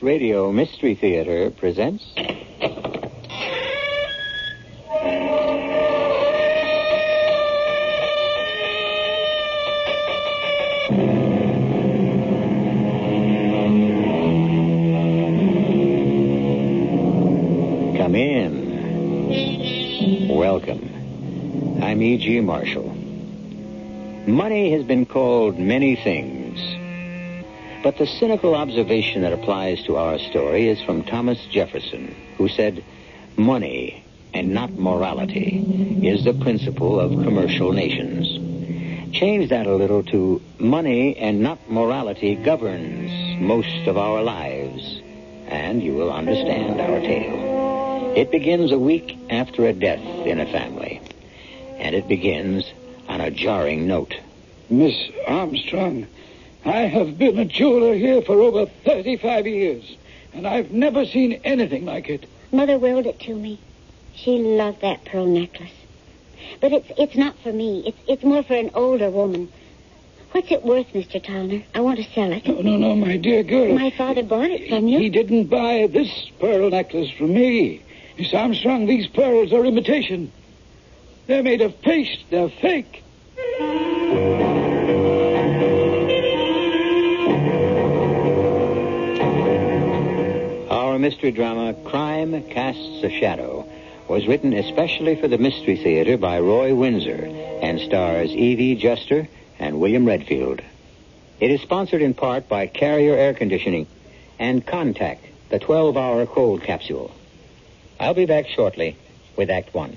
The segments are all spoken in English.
Radio Mystery Theater presents... Come in. Welcome. I'm E.G. Marshall. Money has been called many things. But the cynical observation that applies to our story is from Thomas Jefferson, who said, "Money, and not morality, is the principle of commercial nations." Change that a little to, "Money and not morality governs most of our lives," and you will understand our tale. It begins a week after a death in a family, and it begins on a jarring note. Miss Armstrong, I have been a jeweler here for over 35 years, and I've never seen anything like it. Mother willed it to me. She loved that pearl necklace. But it's not for me. It's more for an older woman. What's it worth, Mr. Towner? I want to sell it. No, my dear girl. My father bought it from you. He didn't buy this pearl necklace from me. Miss Armstrong, these pearls are imitation. They're made of paste. They're fake. Our mystery drama, Crime Casts a Shadow, was written especially for the Mystery Theater by Roy Windsor and stars Evie Juster and William Redfield. It is sponsored in part by Carrier Air Conditioning and Contact, the 12-hour cold capsule. I'll be back shortly with Act One.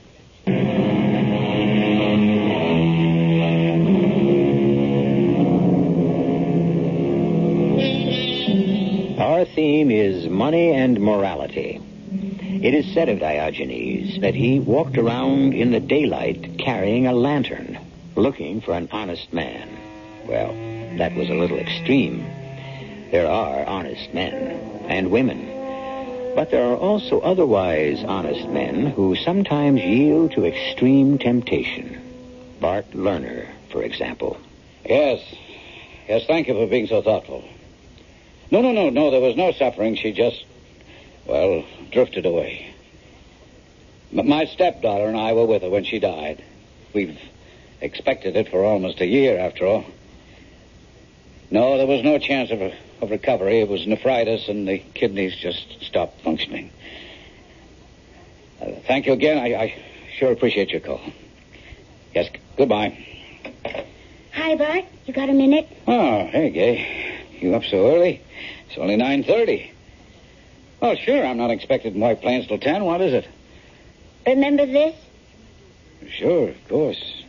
Our theme is money and morality. It is said of Diogenes that he walked around in the daylight carrying a lantern, looking for an honest man. Well, that was a little extreme. There are honest men and women, but there are also otherwise honest men who sometimes yield to extreme temptation. Bart Lerner, for example. Yes, thank you for being so thoughtful. No, there was no suffering. She just, drifted away. My stepdaughter and I were with her when she died. We've expected it for almost a year, after all. No, there was no chance of recovery. It was nephritis, and the kidneys just stopped functioning. Thank you again. I sure appreciate your call. Yes, goodbye. Hi, Bart. You got a minute? Oh, hey, Gay. You up so early? It's only 9:30. Well, sure, I'm not expected in White Plains till 10. What is it? Remember this? Sure, of course.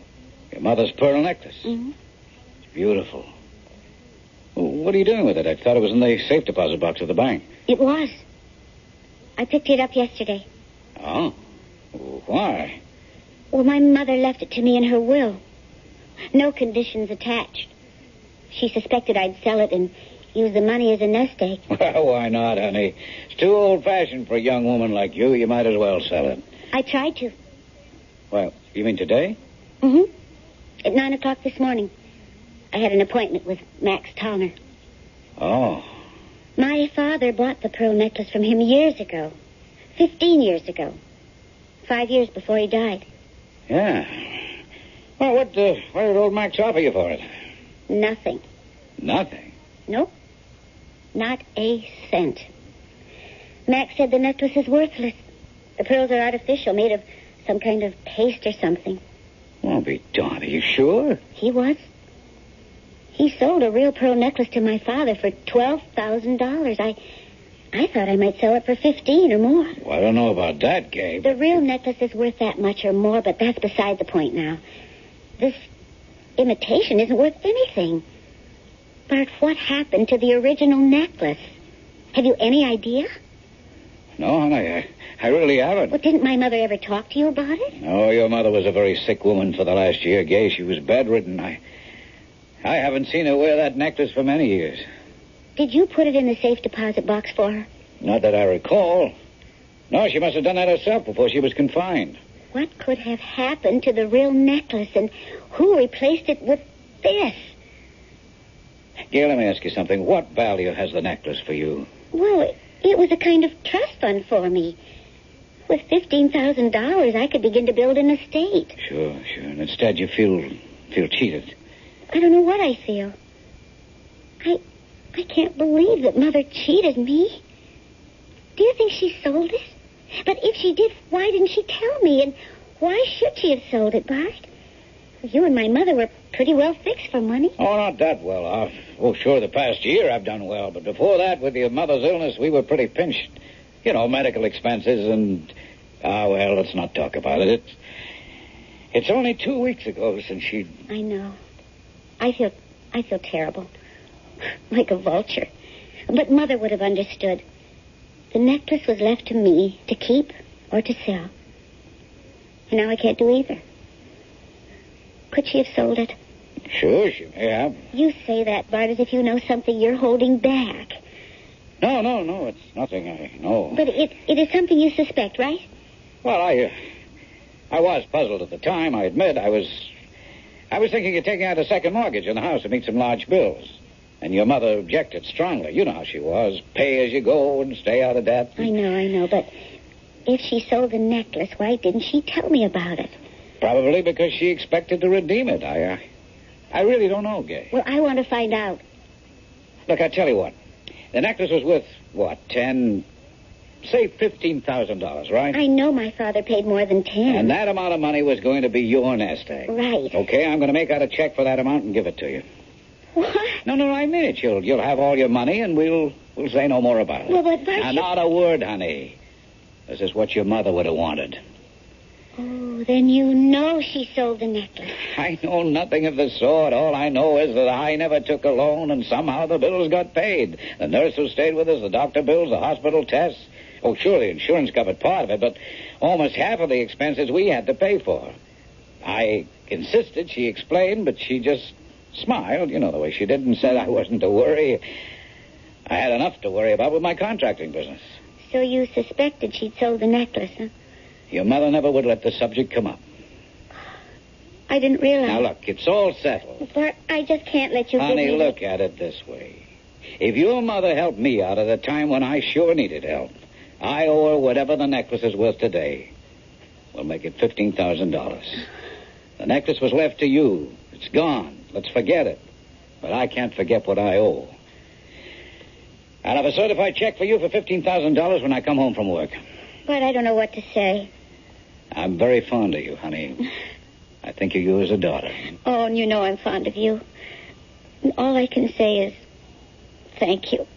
Your mother's pearl necklace. Mm-hmm. It's beautiful. Well, what are you doing with it? I thought it was in the safe deposit box at the bank. It was. I picked it up yesterday. Oh? Why? Well, my mother left it to me in her will. No conditions attached. She suspected I'd sell it and use the money as a nest egg. Well, why not, honey? It's too old-fashioned for a young woman like you. You might as well sell it. I tried to. Well, you mean today? Mm-hmm. At 9 o'clock this morning. I had an appointment with Max Towner. Oh. My father bought the pearl necklace from him years ago. 15 years ago. 5 years before he died. Yeah. Well, what did old Max offer you for it? Nothing. Nothing? Nope. Not a cent. Max said the necklace is worthless. The pearls are artificial, made of some kind of paste or something. Well, be darned. Are you sure? He was. He sold a real pearl necklace to my father for $12,000. I thought I might sell it for 15 or more. Well, I don't know about that, Gabe. The real necklace is worth that much or more, but that's beside the point now. This imitation isn't worth anything. Bart, what happened to the original necklace? Have you any idea? No, honey, I really haven't. Well, didn't my mother ever talk to you about it? No, your mother was a very sick woman for the last year, Gay. She was bedridden. I haven't seen her wear that necklace for many years. Did you put it in the safe deposit box for her? Not that I recall. No, she must have done that herself before she was confined. What could have happened to the real necklace, and who replaced it with this? Gail, let me ask you something. What value has the necklace for you? Well, it was a kind of trust fund for me. With $15,000, I could begin to build an estate. Sure. And instead you feel cheated. I don't know what I feel. I can't believe that Mother cheated me. Do you think she sold it? But if she did, why didn't she tell me? And why should she have sold it, Bart? You and my mother were pretty well fixed for money. Oh, not that well off. Oh, sure, the past year I've done well. But before that, with your mother's illness, we were pretty pinched. You know, medical expenses and... well, let's not talk about it. It's only 2 weeks ago since she... I know. I feel terrible. Like a vulture. But Mother would have understood. The necklace was left to me to keep or to sell. And now I can't do either. Could she have sold it? Sure, she may have. You say that, Bart, as if you know something you're holding back. No, it's nothing I know. But it is something you suspect, right? Well, I was puzzled at the time, I admit. I was thinking of taking out a second mortgage on the house to meet some large bills. And your mother objected strongly. You know how she was. Pay as you go and stay out of debt. I know. But if she sold the necklace, why didn't she tell me about it? Probably because she expected to redeem it. I really don't know, Gay. Well, I want to find out. Look, I tell you what. The necklace was worth, say $15,000, right? I know my father paid more than 10. And that amount of money was going to be your nest egg. Right. Okay, I'm going to make out a check for that amount and give it to you. What? No, I mean it. You'll have all your money, and we'll say no more about it. Well, but Now, not a word, honey. This is what your mother would have wanted. Oh, then you know she sold the necklace. I know nothing of the sort. All I know is that I never took a loan, and somehow the bills got paid. The nurse who stayed with us, the doctor bills, the hospital tests. Oh, sure, the insurance covered part of it, but almost half of the expenses we had to pay for. I insisted, she explained, but she just smiled, you know the way she did, and said I wasn't to worry. I had enough to worry about with my contracting business. So you suspected she'd sold the necklace, huh? Your mother never would let the subject come up. I didn't realize. Now, look, it's all settled. Bart, I just can't let you... Honey, look at it this way. If your mother helped me out at a time when I sure needed help, I owe her whatever the necklace is worth today. We'll make it $15,000. The necklace was left to you. It's gone. Let's forget it. But I can't forget what I owe. I'll have a certified check for you for $15,000 when I come home from work. But I don't know what to say. I'm very fond of you, honey. I think of you as a daughter. Oh, and you know I'm fond of you. And all I can say is thank you.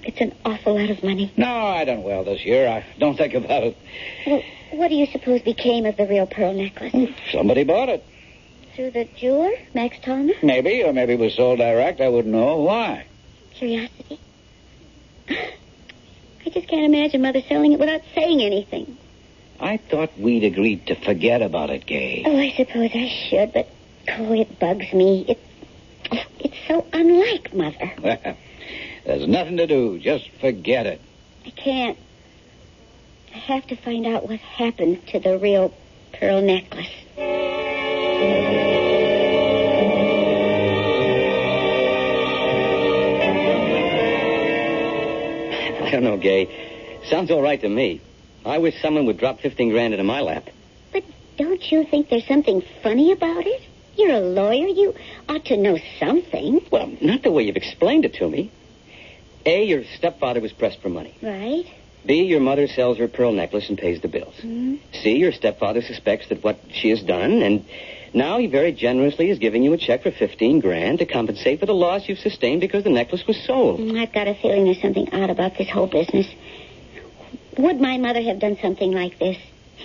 It's an awful lot of money. No, I done well this year. I don't think about it. Well, what do you suppose became of the real pearl necklace? Somebody bought it. Through the jeweler, Max Tallman? Maybe, or maybe it was sold direct. I wouldn't know. Why? Curiosity. I just can't imagine Mother selling it without saying anything. I thought we'd agreed to forget about it, Gay. Oh, I suppose I should, but, it bugs me. It's so unlike Mother. Well, there's nothing to do. Just forget it. I can't. I have to find out what happened to the real pearl necklace. I don't know, Gay. Sounds all right to me. I wish someone would drop 15 grand into my lap. But don't you think there's something funny about it? You're a lawyer. You ought to know something. Well, not the way you've explained it to me. A, your stepfather was pressed for money. Right. B, your mother sells her pearl necklace and pays the bills. Mm-hmm. C, your stepfather suspects that what she has done, and now he very generously is giving you a check for 15 grand to compensate for the loss you've sustained because the necklace was sold. I've got a feeling there's something odd about this whole business. Would my mother have done something like this?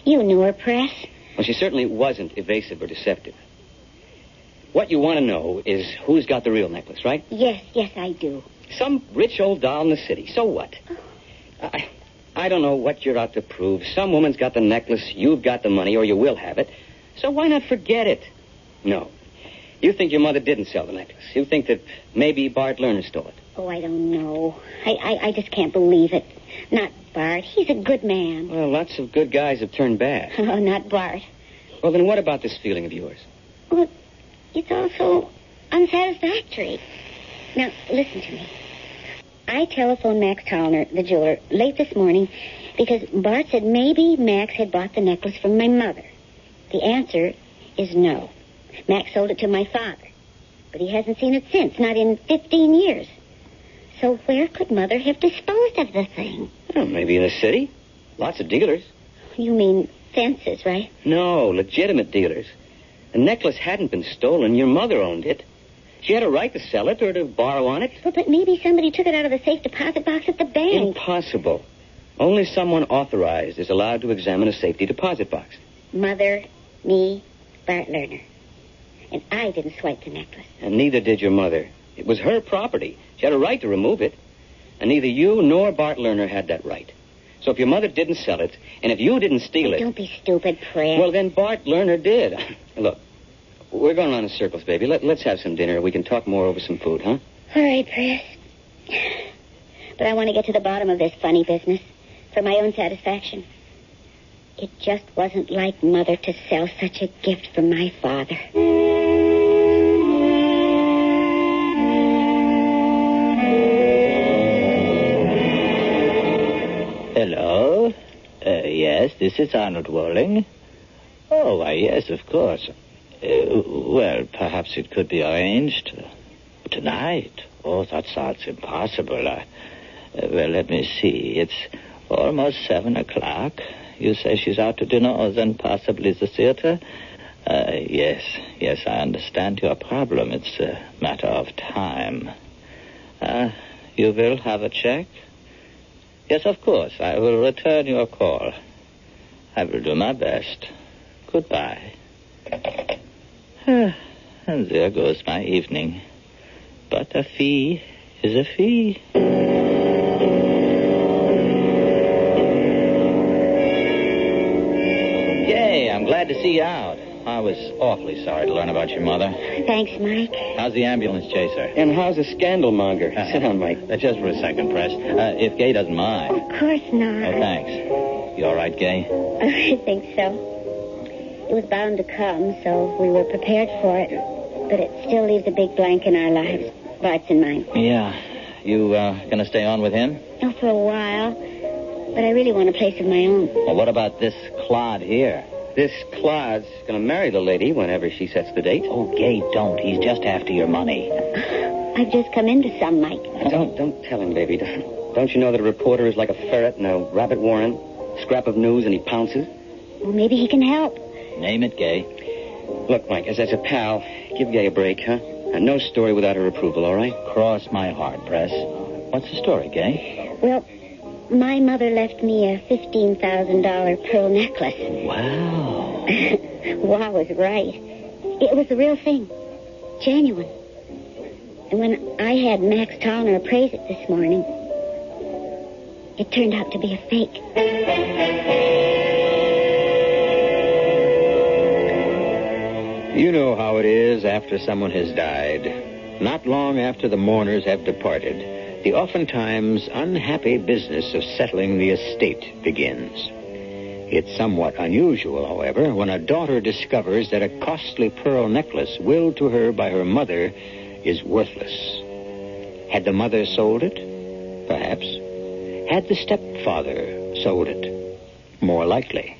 You knew her, Press. Well, she certainly wasn't evasive or deceptive. What you want to know is who's got the real necklace, right? Yes, I do. Some rich old doll in the city. So what? Oh. I don't know what you're out to prove. Some woman's got the necklace, you've got the money, or you will have it. So why not forget it? No. You think your mother didn't sell the necklace. You think that maybe Bart Lerner stole it. Oh, I don't know. I just can't believe it. Not Bart. He's a good man. Well, lots of good guys have turned bad. Oh, not Bart. Well, then what about this feeling of yours? Well, it's all so unsatisfactory. Now, listen to me. I telephoned Max Tollner, the jeweler, late this morning because Bart said maybe Max had bought the necklace from my mother. The answer is no. Max sold it to my father, but he hasn't seen it since, not in 15 years. So where could Mother have disposed of the thing? Well, maybe in the city. Lots of dealers. You mean fences, right? No, legitimate dealers. The necklace hadn't been stolen. Your mother owned it. She had a right to sell it or to borrow on it. Well, but maybe somebody took it out of the safe deposit box at the bank. Impossible. Only someone authorized is allowed to examine a safety deposit box. Mother, me, Bart Lerner. And I didn't swipe the necklace. And neither did your mother. It was her property. She had a right to remove it. And neither you nor Bart Lerner had that right. So if your mother didn't sell it, and if you didn't steal it... Don't be stupid, Fred. Well, then Bart Lerner did. Look, we're going around in circles, baby. Let's have some dinner. We can talk more over some food, huh? All right, Fred. But I want to get to the bottom of this funny business for my own satisfaction. It just wasn't like Mother to sell such a gift for my father. Hello? Yes, this is Arnold Walling. Oh, why, yes, of course. Well, perhaps it could be arranged. Tonight? Oh, that sounds impossible. Well, let me see. It's almost 7 o'clock. You say she's out to dinner or then possibly the theater? Yes, I understand your problem. It's a matter of time. You will have a check? Yes, of course. I will return your call. I will do my best. Goodbye. And there goes my evening. But a fee is a fee. Yay, I'm glad to see you out. I was awfully sorry to learn about your mother. Thanks, Mike. How's the ambulance chaser? And how's a scandal monger? Sit down, Mike. Just for a second, Press. If Gay doesn't mind. Of course not. Oh, thanks. You all right, Gay? I think so. It was bound to come, so we were prepared for it. But it still leaves a big blank in our lives. Bart's and mine. Yeah. You gonna stay on with him? Oh, for a while. But I really want a place of my own. Well, what about this clod here? This Claude's going to marry the lady whenever she sets the date. Oh, Gay, don't. He's just after your money. I've just come into some, Mike. Don't tell him, baby. Don't you know that a reporter is like a ferret in a rabbit warren? Scrap of news and he pounces? Well, maybe he can help. Name it, Gay. Look, Mike, as a pal, give Gay a break, huh? And no story without her approval, all right? Cross my heart, Press. What's the story, Gay? Well, my mother left me a $15,000 pearl necklace. Wow. Wow is right. It was the real thing. Genuine. And when I had Max Tollner appraise it this morning, it turned out to be a fake. You know how it is after someone has died. Not long after the mourners have departed, the oftentimes unhappy business of settling the estate begins. It's somewhat unusual, however, when a daughter discovers that a costly pearl necklace willed to her by her mother is worthless. Had the mother sold it? Perhaps. Had the stepfather sold it? More likely.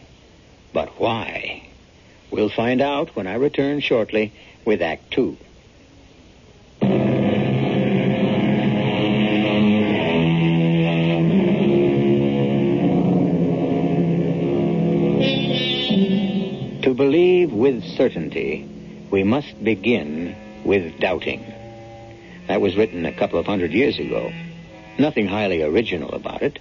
But why? We'll find out when I return shortly with Act 2. To believe with certainty, we must begin with doubting. That was written a couple of 100 years ago. Nothing highly original about it.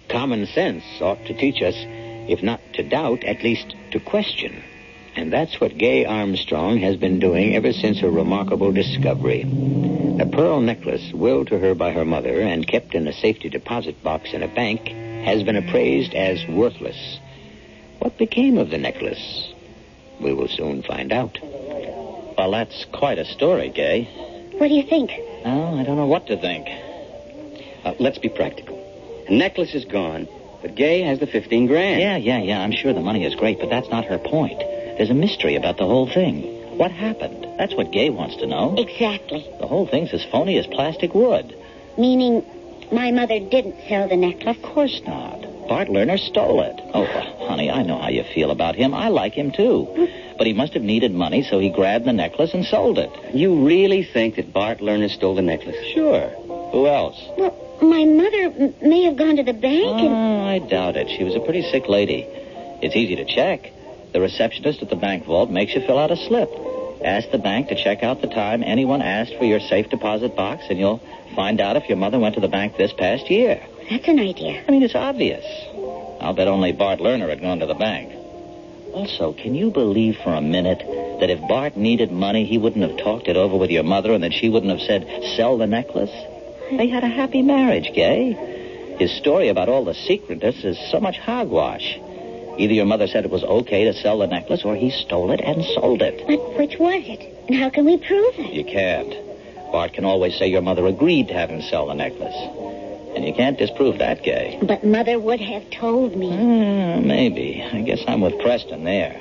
Common sense ought to teach us, if not to doubt, at least to question. And that's what Gay Armstrong has been doing ever since her remarkable discovery. The pearl necklace willed to her by her mother and kept in a safety deposit box in a bank has been appraised as worthless. What became of the necklace? We will soon find out. Well, that's quite a story, Gay. What do you think? Oh, I don't know what to think. Let's be practical. The necklace is gone, but Gay has the $15,000. Yeah. I'm sure the money is great, but that's not her point. There's a mystery about the whole thing. What happened? That's what Gay wants to know. Exactly. The whole thing's as phony as plastic wood. Meaning my mother didn't sell the necklace? Of course not. Bart Lerner stole it. Oh, honey, I know how you feel about him. I like him, too. But he must have needed money, so he grabbed the necklace and sold it. You really think that Bart Lerner stole the necklace? Sure. Who else? Well, my mother may have gone to the bank and... Oh, I doubt it. She was a pretty sick lady. It's easy to check. The receptionist at the bank vault makes you fill out a slip. Ask the bank to check out the time anyone asked for your safe deposit box, and you'll find out if your mother went to the bank this past year. That's an idea. I mean, it's obvious. I'll bet only Bart Lerner had gone to the bank. Also, can you believe for a minute that if Bart needed money, he wouldn't have talked it over with your mother and that she wouldn't have said, sell the necklace? They had a happy marriage, Gay. His story about all the secretness is so much hogwash. Either your mother said it was okay to sell the necklace or he stole it and sold it. But which was it? And how can we prove it? You can't. Bart can always say your mother agreed to have him sell the necklace. And you can't disprove that, Gay. But Mother would have told me. Maybe. I guess I'm with Preston there.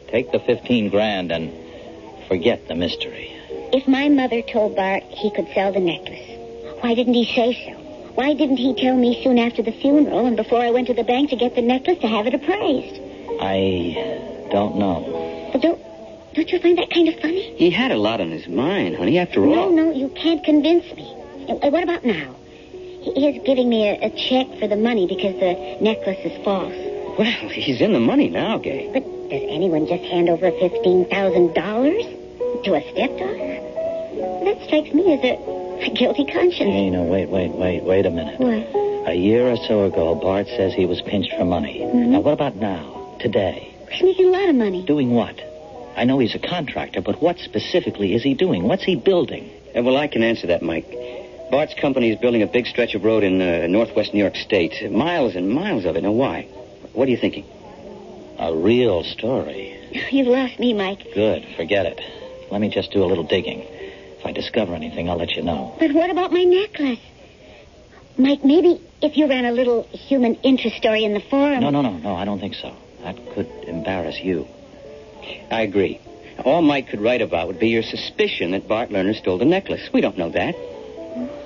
Take the $15,000 and forget the mystery. If my mother told Bart he could sell the necklace, why didn't he say so? Why didn't he tell me soon after the funeral and before I went to the bank to get the necklace to have it appraised? I don't know. But don't you find that kind of funny? He had a lot on his mind, honey, after all. No, you can't convince me. And what about now? He is giving me a check for the money because the necklace is false. Well, he's in the money now, Gay. But does anyone just hand over $15,000 to a stepdaughter? That strikes me as a guilty conscience. Hey, no, wait a minute. What? A year or so ago, Bart says he was pinched for money. Mm-hmm. Now, what about now, today? He's making a lot of money. Doing what? I know he's a contractor, but what specifically is he doing? What's he building? Well, I can answer that, Mike. Bart's company is building a big stretch of road in northwest New York State. Miles and miles of it. Now, why? What are you thinking? A real story. You've lost me, Mike. Good. Forget it. Let me just do a little digging. If I discover anything, I'll let you know. But what about my necklace? Mike, maybe if you ran a little human interest story in the forum... No, I don't think so. That could embarrass you. I agree. All Mike could write about would be your suspicion that Bart Lerner stole the necklace. We don't know that.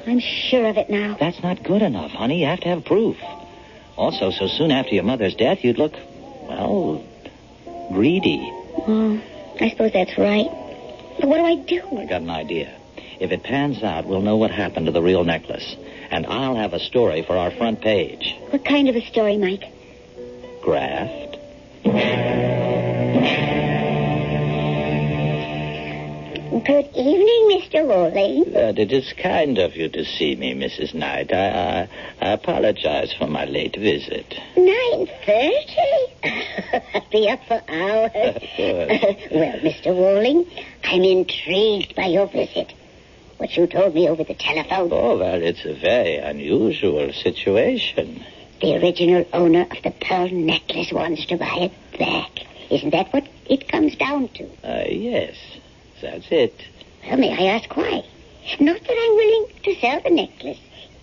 I'm sure of it now. That's not good enough, honey. You have to have proof. Also, so soon after your mother's death, you'd look, well, greedy. Oh, I suppose that's right. But what do I do? I got an idea. If it pans out, we'll know what happened to the real necklace. And I'll have a story for our front page. What kind of a story, Mike? Graft. Good evening, Mr. Rowley. It is kind of you to see me, Mrs. Knight. I apologize for my late visit. 9:30? I'll be up for hours. Well, Mr. Rowling, I'm intrigued by your visit. What you told me over the telephone. Oh, well, it's a very unusual situation. The original owner of the pearl necklace wants to buy it back. Isn't that what it comes down to? Yes. That's it. Well, may I ask why? Not that I'm willing to sell the necklace.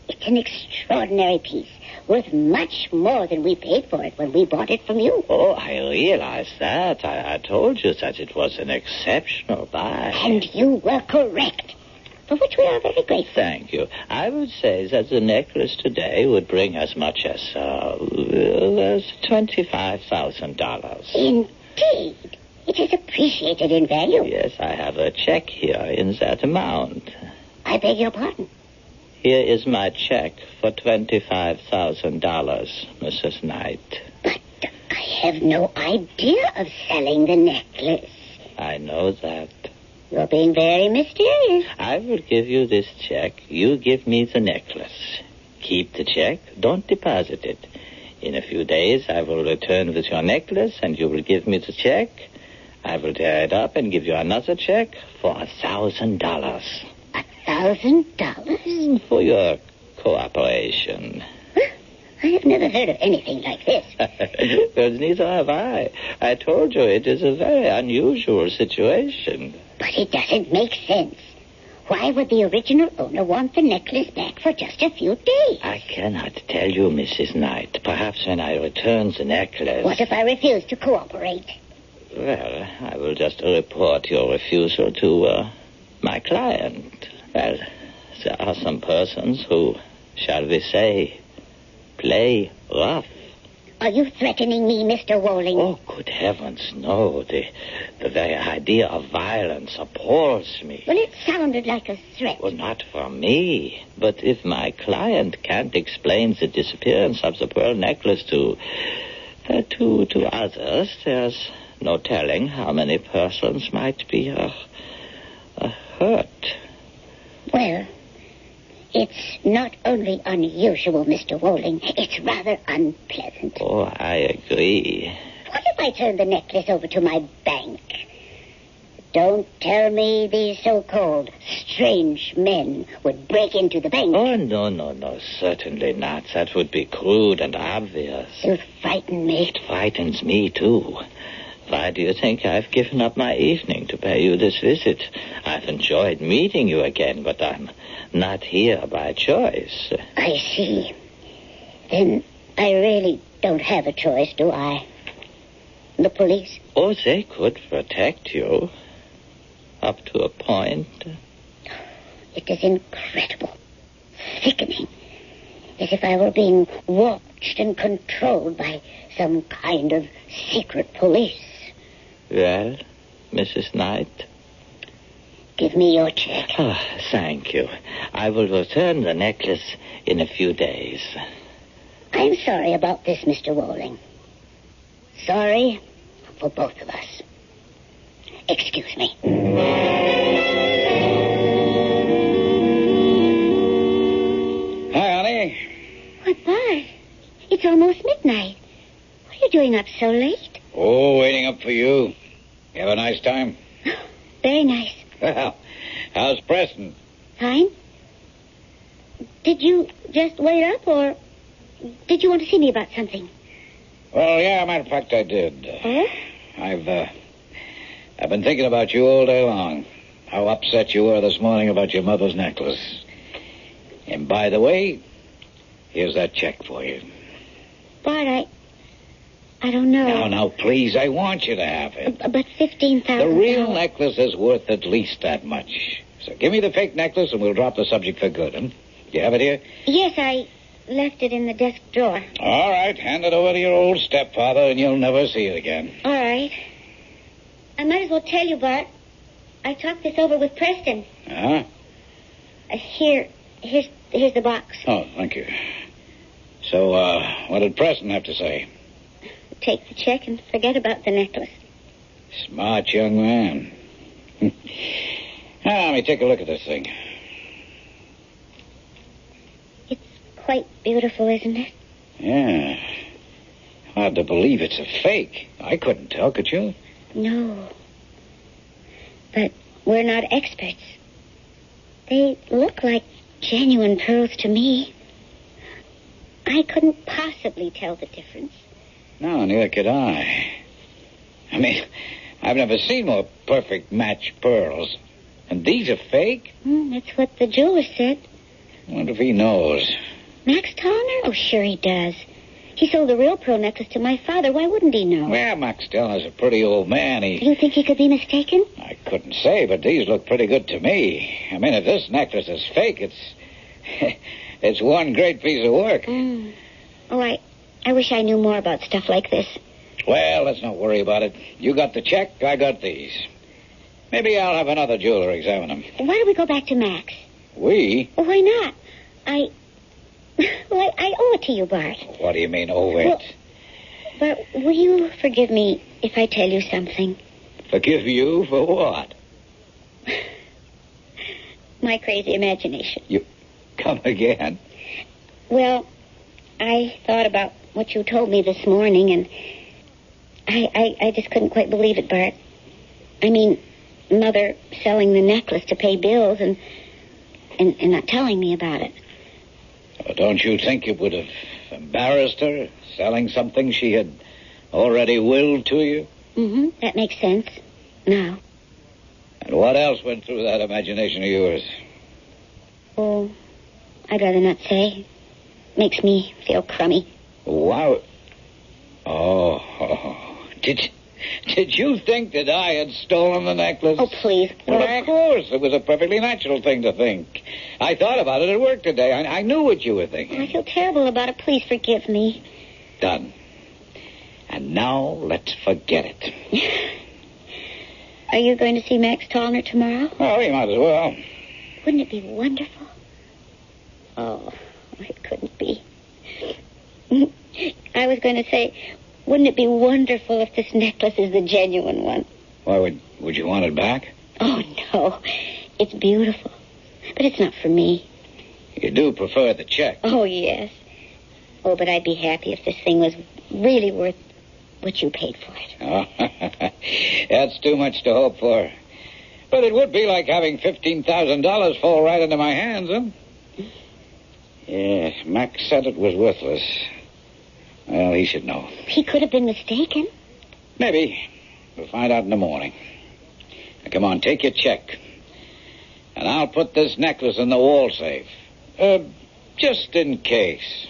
It's an extraordinary piece, worth much more than we paid for it when we bought it from you. Oh, I realize that. I told you that it was an exceptional buy. And you were correct, for which we are very grateful. Thank you. I would say that the necklace today would bring as much as $25,000. Indeed. It is appreciated in value. Yes, I have a check here in that amount. I beg your pardon. Here is my check for $25,000, Mrs. Knight. But I have no idea of selling the necklace. I know that. You're being very mysterious. I will give you this check. You give me the necklace. Keep the check. Don't deposit it. In a few days, I will return with your necklace, and you will give me the check. I will tear it up and give you another check for $1,000. $1,000? For your cooperation. I have never heard of anything like this. Well, neither have I. I told you it is a very unusual situation. But it doesn't make sense. Why would the original owner want the necklace back for just a few days? I cannot tell you, Mrs. Knight. Perhaps when I return the necklace... What if I refuse to cooperate? Well, I will just report your refusal to my client. Well, there are some persons who, shall we say, play rough. Are you threatening me, Mr. Wolling? Oh, good heavens, no. The very idea of violence appalls me. Well, it sounded like a threat. Well, not for me. But if my client can't explain the disappearance of the pearl necklace to others, there's no telling how many persons might be hurt. Well, it's not only unusual, Mr. Wolling. It's rather unpleasant. Oh, I agree. What if I turned the necklace over to my bank? Don't tell me these so-called strange men would break into the bank. Oh, no, certainly not. That would be crude and obvious. You frighten me. It frightens me, too. Why do you think I've given up my evening to pay you this visit? I've enjoyed meeting you again, but I'm not here by choice. I see. Then I really don't have a choice, do I? The police? Oh, they could protect you. Up to a point. It is incredible. Sickening. As if I were being watched and controlled by some kind of secret police. Well, Mrs. Knight? Give me your check. Oh, thank you. I will return the necklace in a few days. I'm sorry about this, Mr. Wolling. Sorry for both of us. Excuse me. Hi, honey. What, Bart? It's almost midnight. What are you doing up so late? Oh, waiting up for you. You have a nice time? Very nice. Well, how's Preston? Fine. Did you just wait up, or did you want to see me about something? Well, yeah, matter of fact, I did. Oh? I've been thinking about you all day long. How upset you were this morning about your mother's necklace. And by the way, here's that check for you. Bart, I don't know. Now, please, I want you to have it. But $15,000. The real necklace is worth at least that much. So give me the fake necklace and we'll drop the subject for good, huh? You have it here? Yes, I left it in the desk drawer. All right, hand it over to your old stepfather and you'll never see it again. All right. I might as well tell you, Bart. I talked this over with Preston. Uh-huh. Here's the box. Oh, thank you. So, what did Preston have to say? Take the check and forget about the necklace. Smart young man. Now, let me take a look at this thing. It's quite beautiful, isn't it? Yeah. Hard to believe it's a fake. I couldn't tell, could you? No. But we're not experts. They look like genuine pearls to me. I couldn't possibly tell the difference. No, neither could I. I mean, I've never seen more perfect match pearls. And these are fake? That's what the jeweler said. I wonder if he knows. Max Tallner? Oh, sure he does. He sold the real pearl necklace to my father. Why wouldn't he know? Well, Max Tallner's a pretty old man. You think he could be mistaken? I couldn't say, but these look pretty good to me. I mean, if this necklace is fake, it's one great piece of work. Oh, I wish I knew more about stuff like this. Well, let's not worry about it. You got the check, I got these. Maybe I'll have another jeweler examine them. Why don't we go back to Max? We? Well, why not? I owe it to you, Bart. What do you mean, owe it? Well, Bart, will you forgive me if I tell you something? Forgive you for what? My crazy imagination. You come again? Well, I thought about what you told me this morning, and I just couldn't quite believe it, Bart. I mean, Mother selling the necklace to pay bills and not telling me about it. Well, don't you think it would have embarrassed her, selling something she had already willed to you? That makes sense. Now. And what else went through that imagination of yours? Oh, I'd rather not say. Makes me feel crummy. Wow. Oh. Did you think that I had stolen the necklace? Oh, please, Well, Bert. of course. It was a perfectly natural thing to think. I thought about it at work today. I knew what you were thinking. I feel terrible about it. Please forgive me. Done. And now let's forget it. Are you going to see Max Tallner tomorrow? Well, you might as well. Wouldn't it be wonderful? Oh, it couldn't be. I was going to say, wouldn't it be wonderful if this necklace is the genuine one? Why, would you want it back? Oh, no. It's beautiful. But it's not for me. You do prefer the check. Oh, yes. Oh, but I'd be happy if this thing was really worth what you paid for it. Oh, that's too much to hope for. But it would be like having $15,000 fall right into my hands, huh? Yes, Max said it was worthless. Well, he should know. He could have been mistaken. Maybe. We'll find out in the morning. Now, come on, take your check. And I'll put this necklace in the wall safe. Just in case.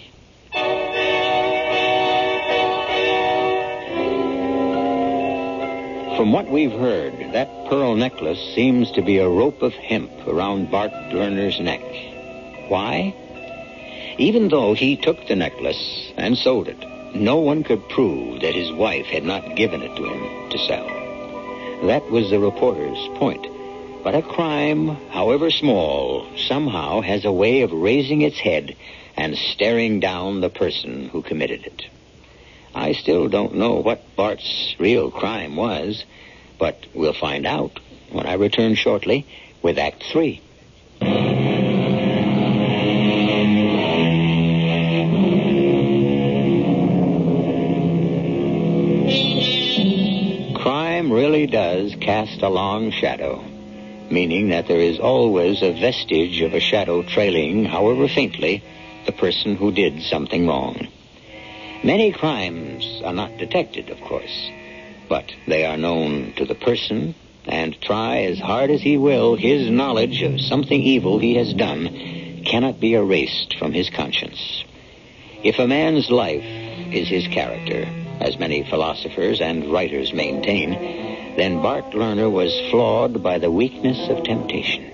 From what we've heard, that pearl necklace seems to be a rope of hemp around Bart Lerner's neck. Why? Even though he took the necklace and sold it, no one could prove that his wife had not given it to him to sell. That was the reporter's point. But a crime, however small, somehow has a way of raising its head and staring down the person who committed it. I still don't know what Bart's real crime was, but we'll find out when I return shortly with Act 3. Crime really does cast a long shadow, meaning that there is always a vestige of a shadow trailing, however faintly, the person who did something wrong. Many crimes are not detected, of course, but they are known to the person, and try as hard as he will, his knowledge of something evil he has done cannot be erased from his conscience. If a man's life is his character, as many philosophers and writers maintain, then Bart Lerner was flawed by the weakness of temptation.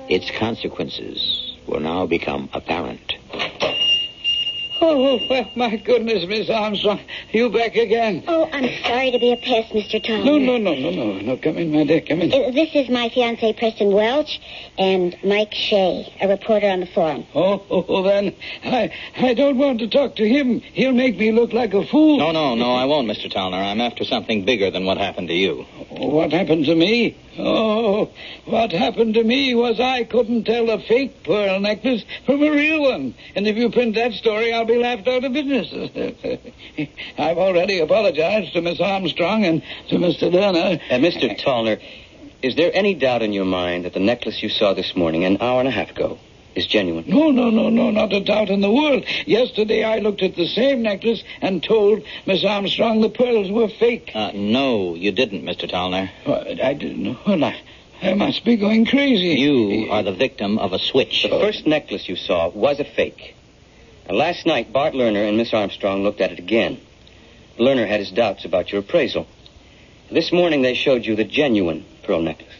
Its consequences will now become apparent. Oh, well, my goodness, Miss Armstrong. You back again? Oh, I'm sorry to be a pest, Mr. Tallner. No. Come in, my dear, come in. This is my fiancé, Preston Welch, and Mike Shea, a reporter on the forum. Then I don't want to talk to him. He'll make me look like a fool. No, I won't, Mr. Tallner. I'm after something bigger than what happened to you. What happened to me? Oh, what happened to me was I couldn't tell a fake pearl necklace from a real one. And if you print that story, I'll be laughed out of business. I've already apologized to Miss Armstrong and to Mr. Lerner. Mr. Tallner, is there any doubt in your mind that the necklace you saw this morning, an hour and a half ago, is genuine? No, not a doubt in the world. Yesterday I looked at the same necklace and told Miss Armstrong the pearls were fake. No, you didn't, Mr. Tallner. I didn't know. Well, I must be going crazy. You are the victim of a switch. The first necklace you saw was a fake. And last night, Bart Lerner and Miss Armstrong looked at it again. Lerner had his doubts about your appraisal. This morning they showed you the genuine pearl necklace.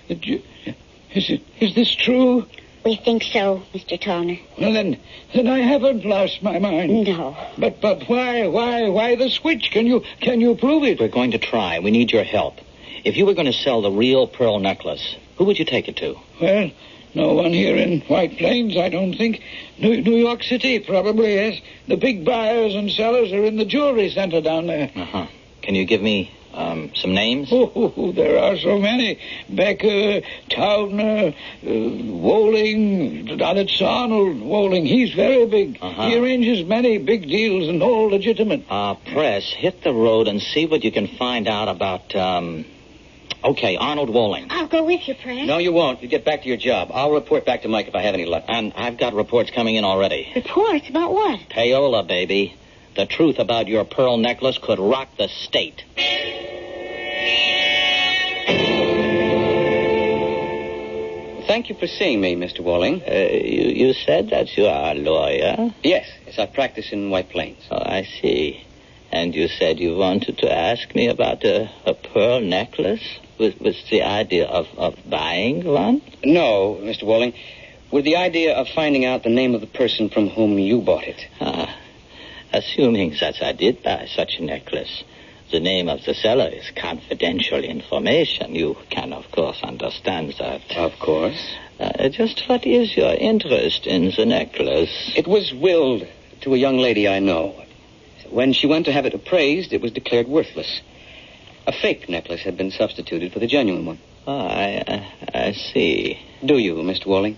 Is this true? We think so, Mr. Tallner. Well, then I haven't lost my mind. No. But why the switch? Can you prove it? We're going to try. We need your help. If you were going to sell the real pearl necklace, who would you take it to? Well, no one here in White Plains, I don't think. New York City, probably, yes. The big buyers and sellers are in the jewelry center down there. Uh-huh. Can you give me some names? Oh, there are so many. Becker, Taubner, Woling. That's Arnold Woling. He's very big. Uh-huh. He arranges many big deals and all legitimate. Press, hit the road and see what you can find out about, Okay, Arnold Woling. I'll go with you, Press. No, you won't. You get back to your job. I'll report back to Mike if I have any luck. And I've got reports coming in already. Reports? About what? Payola, baby. The truth about your pearl necklace could rock the state. Thank you for seeing me, Mr. Woling. You said that you are a lawyer? Yes, I practice in White Plains. Oh, I see. And you said you wanted to ask me about a pearl necklace? Was the idea of buying one? No, Mr. Walling. With the idea of finding out the name of the person from whom you bought it. Assuming that I did buy such a necklace, the name of the seller is confidential information. You can, of course, understand that. Of course. Just what is your interest in the necklace? It was willed to a young lady I know. When she went to have it appraised, it was declared worthless. A fake necklace had been substituted for the genuine one. I see. Do you, Mr. Walling?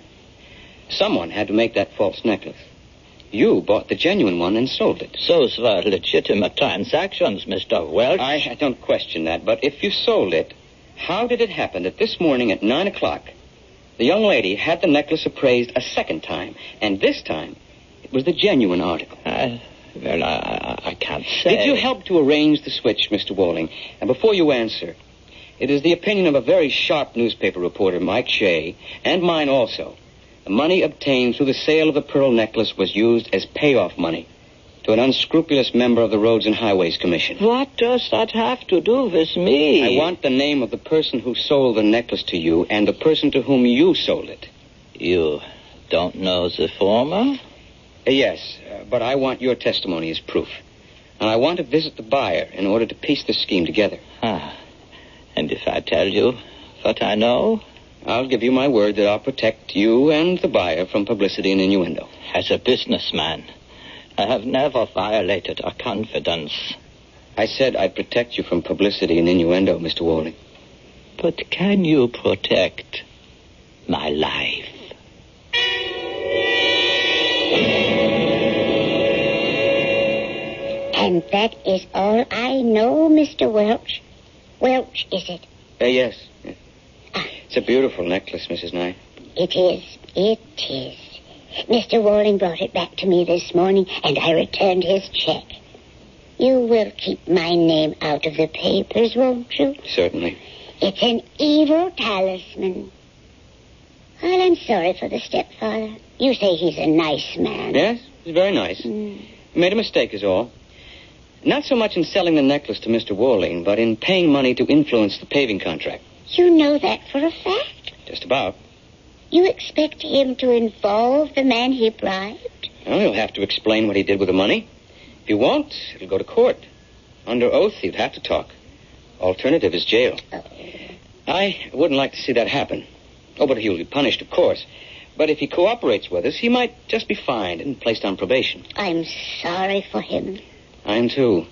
Someone had to make that false necklace. You bought the genuine one and sold it. Those were legitimate transactions, Mr. Welch. I don't question that, but if you sold it, how did it happen that this morning at 9 o'clock, the young lady had the necklace appraised a second time, and this time it was the genuine article? I can't say. Did you help to arrange the switch, Mr. Walling? And before you answer, it is the opinion of a very sharp newspaper reporter, Mike Shea, and mine also. The money obtained through the sale of the pearl necklace was used as payoff money to an unscrupulous member of the Roads and Highways Commission. What does that have to do with me? I want the name of the person who sold the necklace to you and the person to whom you sold it. You don't know the former? Yes, but I want your testimony as proof. And I want to visit the buyer in order to piece this scheme together. And if I tell you what I know? I'll give you my word that I'll protect you and the buyer from publicity and innuendo. As a businessman, I have never violated a confidence. I said I'd protect you from publicity and innuendo, Mr. Walling. But can you protect my life? And that is all I know, Mr. Welch. Welch, is it? Yes. It's a beautiful necklace, Mrs. Knight. It is. It is. Mr. Walling brought it back to me this morning, and I returned his check. You will keep my name out of the papers, won't you? Certainly. It's an evil talisman. Well, I'm sorry for the stepfather. You say he's a nice man. Yes, he's very nice. He made a mistake is all. Not so much in selling the necklace to Mr. Walling, but in paying money to influence the paving contract. You know that for a fact? Just about. You expect him to involve the man he bribed? Well, he'll have to explain what he did with the money. If he won't, it'll go to court. Under oath, he'd have to talk. Alternative is jail. Oh. I wouldn't like to see that happen. Oh, but he'll be punished, of course. But if he cooperates with us, he might just be fined and placed on probation. I'm sorry for him. I am, too.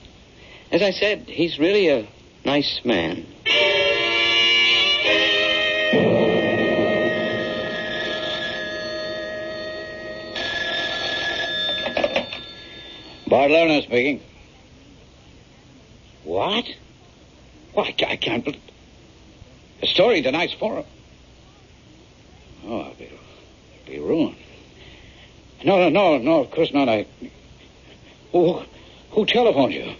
As I said, he's really a nice man. Bart Lerner speaking. What? Well, I can't believe... The story in tonight's forum. Oh, I'll be ruined. No, of course not. Who telephoned you?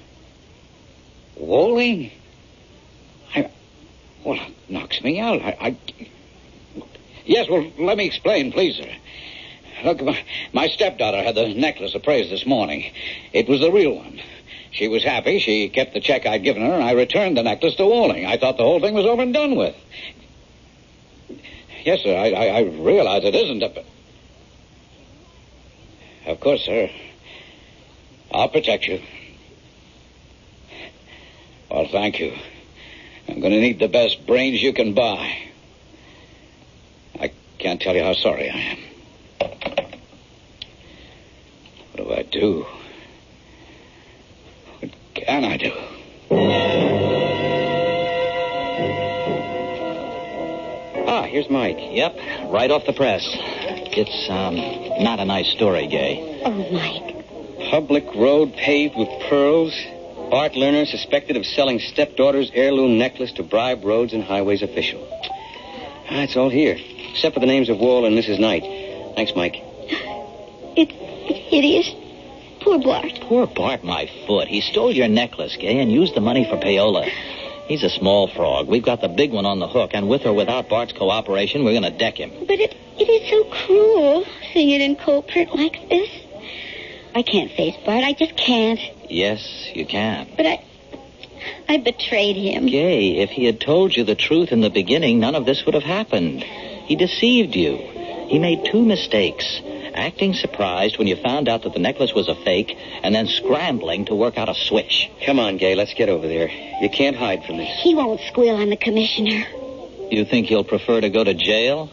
Walling? Well, it knocks me out. Yes, well, let me explain, please, sir. Look, my stepdaughter had the necklace appraised this morning. It was the real one. She was happy. She kept the check I'd given her, and I returned the necklace to Walling. I thought the whole thing was over and done with. Yes, sir, I realize it isn't, but... Of course, sir. I'll protect you. Well, thank you. I'm going to need the best brains you can buy. I can't tell you how sorry I am. What do I do? What can I do? Here's Mike. Yep, right off the press. It's, not a nice story, Gay. Oh, Mike. Public road paved with pearls. Bart Lerner suspected of selling stepdaughter's heirloom necklace to bribe Roads and Highways official. It's all here, except for the names of Wall and Mrs. Knight. Thanks, Mike. It's hideous. Poor Bart. Poor Bart, my foot. He stole your necklace, Gay, and used the money for payola. He's a small frog. We've got the big one on the hook, and with or without Bart's cooperation, we're going to deck him. But it is so cruel, seeing it in culprit like this. I can't face Bart. I just can't. Yes, you can. But I betrayed him. Gay, if he had told you the truth in the beginning, none of this would have happened. He deceived you. He made 2 mistakes. Acting surprised when you found out that the necklace was a fake, and then scrambling to work out a switch. Come on, Gay, let's get over there. You can't hide from this. He won't squeal on the commissioner. You think he'll prefer to go to jail?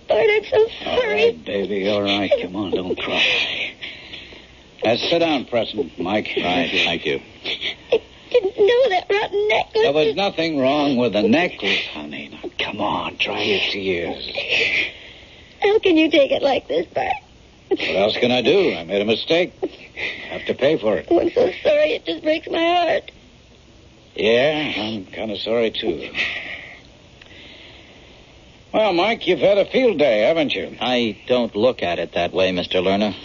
Bart, I'm so sorry. All right, baby, all right. Come on, don't cry. Sit down, Preston. Mike. Right, thank you. I didn't know that rotten necklace. There was nothing wrong with the necklace, honey. Now, come on, dry your tears. How can you take it like this, Bart? What else can I do? I made a mistake. Have to pay for it. Oh, I'm so sorry. It just breaks my heart. Yeah, I'm kind of sorry, too. Well, Mike, you've had a field day, haven't you? I don't look at it that way, Mr. Lerner.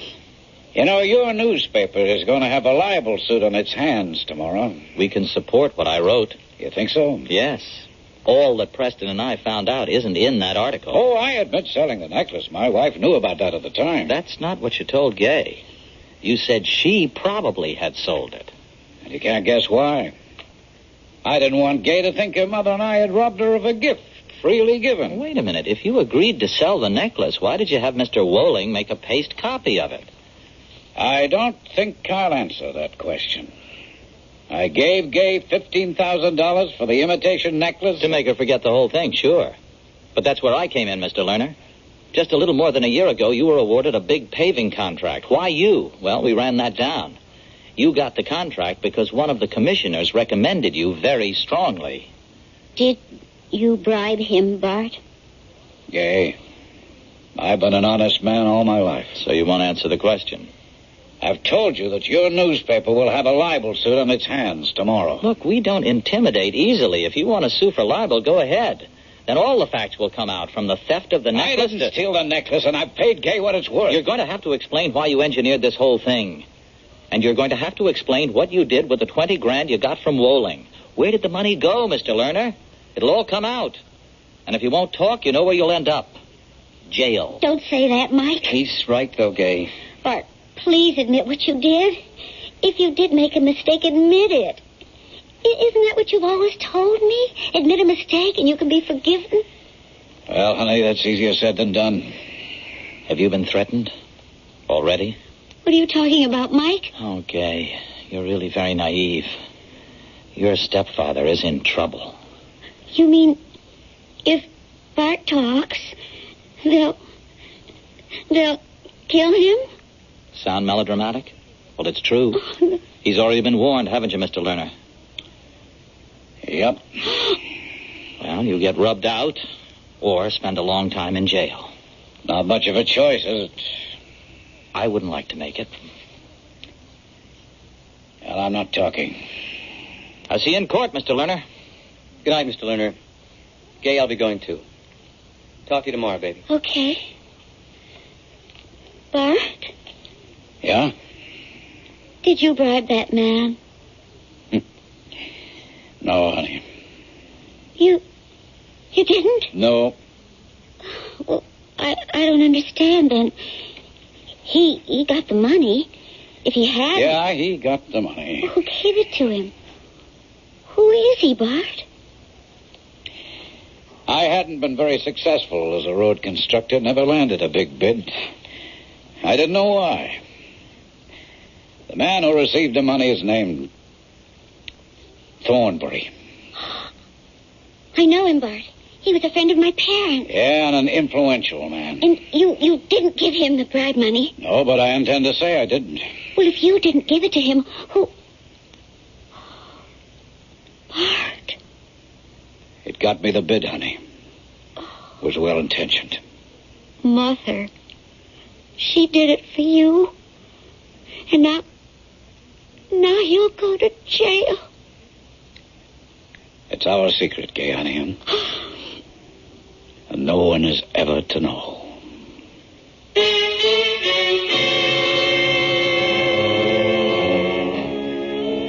You know, your newspaper is going to have a libel suit on its hands tomorrow. We can support what I wrote. You think so? Yes. All that Preston and I found out isn't in that article. Oh, I admit selling the necklace. My wife knew about that at the time. That's not what you told Gay. You said she probably had sold it. And you can't guess why. I didn't want Gay to think her mother and I had robbed her of a gift freely given. Wait a minute. If you agreed to sell the necklace, why did you have Mr. Wolling make a paste copy of it? I don't think I'll answer that question. I gave Gay $15,000 for the imitation necklace. To make her forget the whole thing, sure. But that's where I came in, Mr. Lerner. Just a little more than a year ago, you were awarded a big paving contract. Why you? Well, we ran that down. You got the contract because one of the commissioners recommended you very strongly. Did you bribe him, Bart? Gay, I've been an honest man all my life. So you won't answer the question. I've told you that your newspaper will have a libel suit on its hands tomorrow. Look, we don't intimidate easily. If you want to sue for libel, go ahead. Then all the facts will come out, from the theft of the necklace. I didn't steal the necklace, and I've paid Gay what it's worth. You're going to have to explain why you engineered this whole thing. And you're going to have to explain what you did with the $20,000 you got from Wolling. Where did the money go, Mr. Lerner? It'll all come out. And if you won't talk, you know where you'll end up. Jail. Don't say that, Mike. He's right, though, Gay. Bart, please admit what you did. If you did make a mistake, admit it. Isn't that what you've always told me? Admit a mistake and you can be forgiven? Well, honey, that's easier said than done. Have you been threatened? Already? What are you talking about, Mike? Oh, Gay, you're really very naive. Your stepfather is in trouble. You mean if Bart talks, they'll kill him? Sound melodramatic? Well, it's true. He's already been warned, haven't you, Mr. Lerner? Yep. Well, you get rubbed out or spend a long time in jail. Not much of a choice, is it? I wouldn't like to make it. Well, I'm not talking. I'll see you in court, Mr. Lerner. Good night, Mr. Lerner. Gay, I'll be going too. Talk to you tomorrow, baby. Okay. Bart? Yeah? Did you bribe that man? No, honey. You didn't? No. Well, I don't understand then. He got the money. If he had... Yeah, he got the money. Who gave it to him? Who is he, Bart? I hadn't been very successful as a road constructor, never landed a big bid. I didn't know why. The man who received the money is named Thornbury. I know him, Bart. He was a friend of my parents. Yeah, and an influential man. And you didn't give him the bribe money? No, but I intend to say I didn't. Well, if you didn't give it to him, who... Bart. It got me the bid, honey. It was well-intentioned. Mother. She did it for you. And now you'll go to jail. It's our secret, Gay, honey. And no one is ever to know.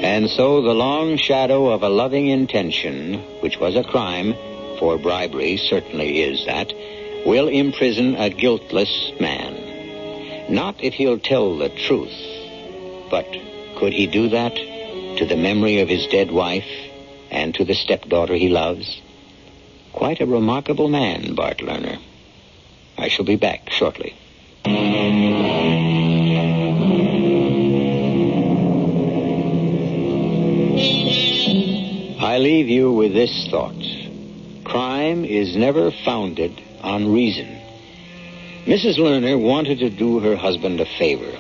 And so the long shadow of a loving intention, which was a crime, for bribery certainly is that, will imprison a guiltless man. Not if he'll tell the truth, but could he do that to the memory of his dead wife and to the stepdaughter he loves? Quite a remarkable man, Bart Lerner. I shall be back shortly. I leave you with this thought. Crime is never founded on reason. Mrs. Lerner wanted to do her husband a favor.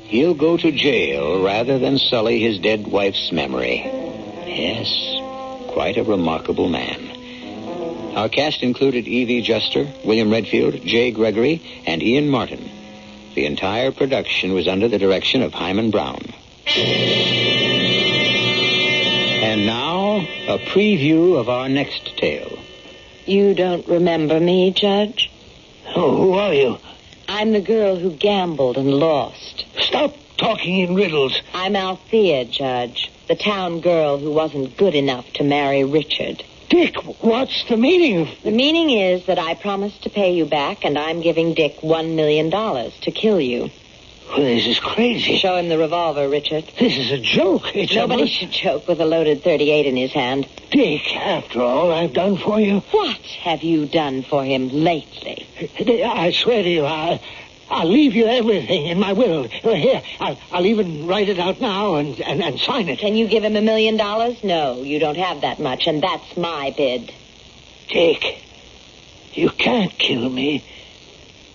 He'll go to jail rather than sully his dead wife's memory. Yes, quite a remarkable man. Our cast included E.V. Juster, William Redfield, Jay Gregory, and Ian Martin. The entire production was under the direction of Hyman Brown. And now, a preview of our next tale. You don't remember me, Judge? Oh, who are you? I'm the girl who gambled and lost. Stop talking in riddles. I'm Althea, Judge, the town girl who wasn't good enough to marry Richard. Dick, what's the meaning of... The meaning is that I promised to pay you back, and I'm giving Dick $1 million to kill you. Well, this is crazy. Show him the revolver, Richard. This is a joke. Nobody should joke with a loaded .38 in his hand. Dick, after all I've done for you... What have you done for him lately? I swear to you, I'll leave you everything in my will. Here, I'll even write it out now and sign it. Can you give him $1 million? No, you don't have that much, and that's my bid. Dick, you can't kill me.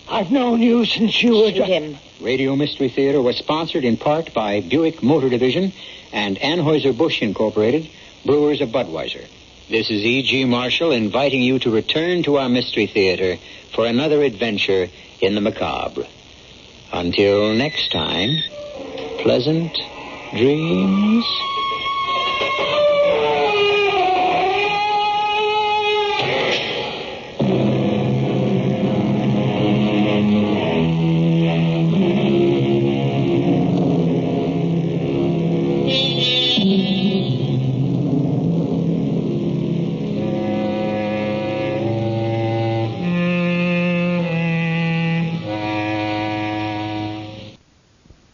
I've known you since you were... Shoot him. Radio Mystery Theater was sponsored in part by Buick Motor Division and Anheuser-Busch Incorporated, brewers of Budweiser. This is E.G. Marshall inviting you to return to our Mystery Theater for another adventure in the macabre. Until next time, pleasant dreams.